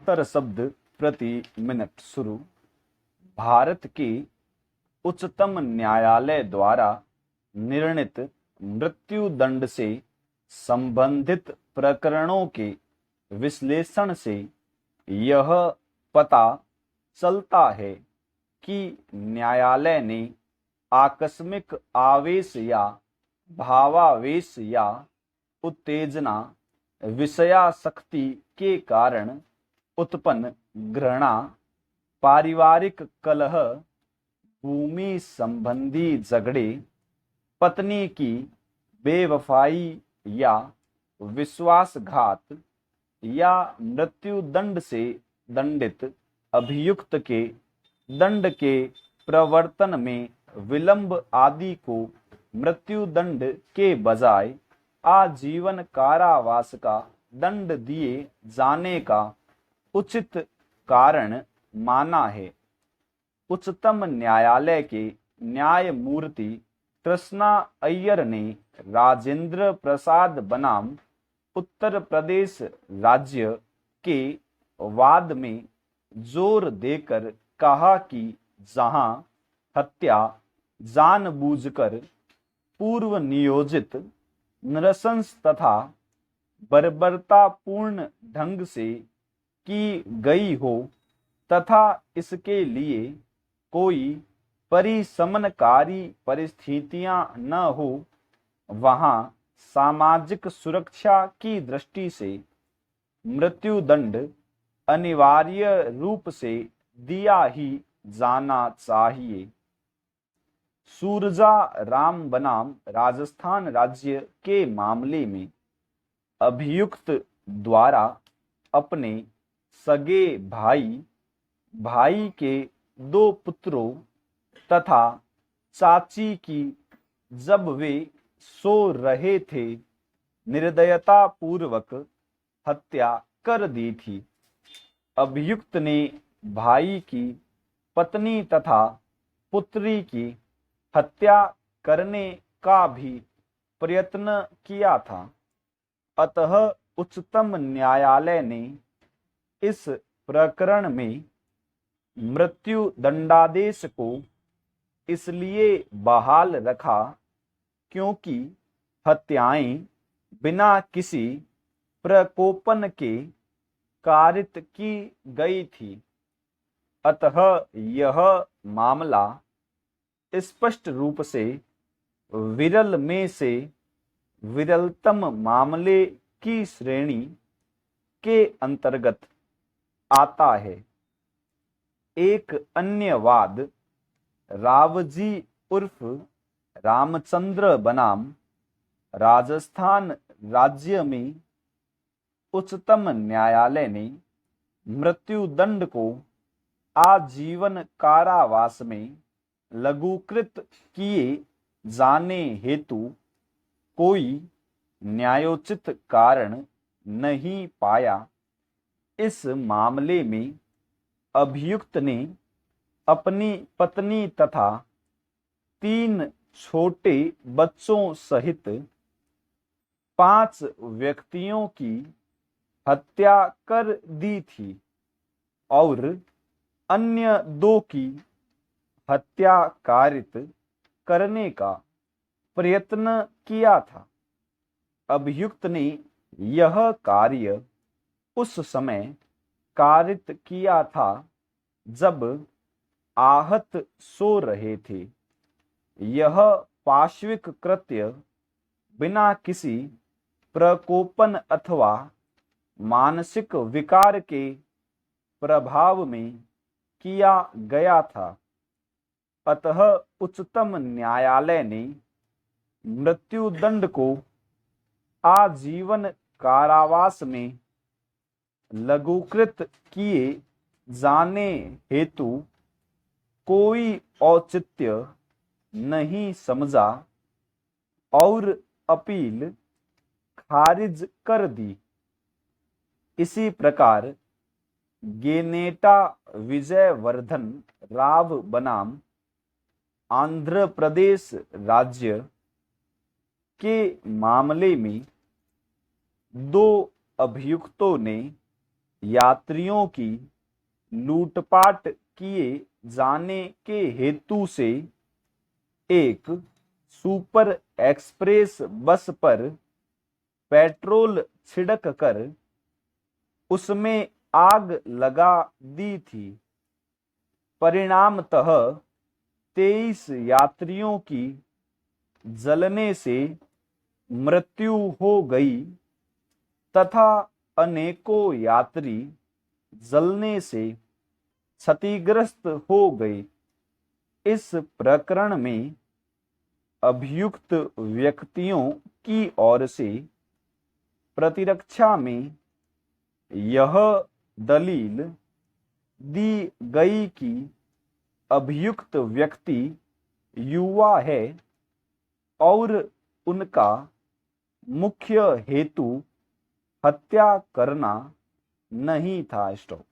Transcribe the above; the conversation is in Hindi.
70 शब्द प्रति मिनट शुरू। भारत के उच्चतम न्यायालय द्वारा निर्णीत मृत्यु दंड से संबंधित प्रकरणों के विश्लेषण से यह पता चलता है कि न्यायालय ने आकस्मिक आवेश या भावावेश या उत्तेजना विषयासक्ति के कारण उत्पन्न घृणा, पारिवारिक कलह, भूमि संबंधी झगड़े, पत्नी की बेवफाई या विश्वासघात या मृत्यु दंड से दंडित अभियुक्त के दंड के प्रवर्तन में विलंब आदि को मृत्यु दंड के बजाय आजीवन कारावास का दंड दिए जाने का उचित कारण माना है। उच्चतम न्यायालय के न्यायमूर्ति कृष्णा अय्यर ने राजेंद्र प्रसाद बनाम उत्तर प्रदेश राज्य के वाद में जोर देकर कहा कि जहां हत्या जानबूझकर पूर्व नियोजित नृशंस तथा बर्बरतापूर्ण ढंग से की गई हो तथा इसके लिए कोई परिशमनकारी परिस्थितियां न हो, वहां सामाजिक सुरक्षा की दृष्टि से मृत्युदंड अनिवार्य रूप से दिया ही जाना चाहिए। सूरजा राम बनाम राजस्थान राज्य के मामले में अभियुक्त द्वारा अपने सगे भाई, भाई के 2 पुत्रों तथा चाची की जब वे सो रहे थे निर्दयता पूर्वक हत्या कर दी थी। अभियुक्त ने भाई की पत्नी तथा पुत्री की हत्या करने का भी प्रयत्न किया था। अतः उच्चतम न्यायालय ने इस प्रकरण में मृत्यु दंडादेश को इसलिए बहाल रखा क्योंकि हत्याएं बिना किसी प्रकोपन के कारित की गई थी। अतः यह मामला स्पष्ट रूप से विरल में से विरलतम मामले की श्रेणी के अंतर्गत आता है। एक अन्य वाद रावजी उर्फ रामचंद्र बनाम राजस्थान राज्य में उच्चतम न्यायालय ने मृत्युदंड को आजीवन कारावास में लघुकृत किए जाने हेतु कोई न्यायोचित कारण नहीं पाया। इस मामले में अभियुक्त ने अपनी पत्नी तथा 3 छोटे बच्चों सहित 5 व्यक्तियों की हत्या कर दी थी और अन्य 2 की हत्या कारित करने का प्रयत्न किया था। अभियुक्त ने यह कार्य उस समय कारित किया था जब आहत सो रहे थे। यह पाशविक कृत्य बिना किसी प्रकोपन अथवा मानसिक विकार के प्रभाव में किया गया था। अतः उच्चतम न्यायालय ने मृत्युदंड को आजीवन कारावास में लघुकृत किए जाने हेतु कोई औचित्य नहीं समझा और अपील खारिज कर दी। इसी प्रकार गेनेटा विजयवर्धन राव बनाम आंध्र प्रदेश राज्य के मामले में 2 अभियुक्तों ने यात्रियों की लूटपाट किए जाने के हेतु से एक सुपर एक्सप्रेस बस पर पेट्रोल छिड़क कर उसमें आग लगा दी थी। परिणामतः 23 यात्रियों की जलने से मृत्यु हो गई तथा अनेकों यात्री जलने से क्षतिग्रस्त हो गए। इस प्रकरण में अभियुक्त व्यक्तियों की ओर से प्रतिरक्षा में यह दलील दी गई कि अभियुक्त व्यक्ति युवा है और उनका मुख्य हेतु हत्या करना नहीं था। स्टॉप।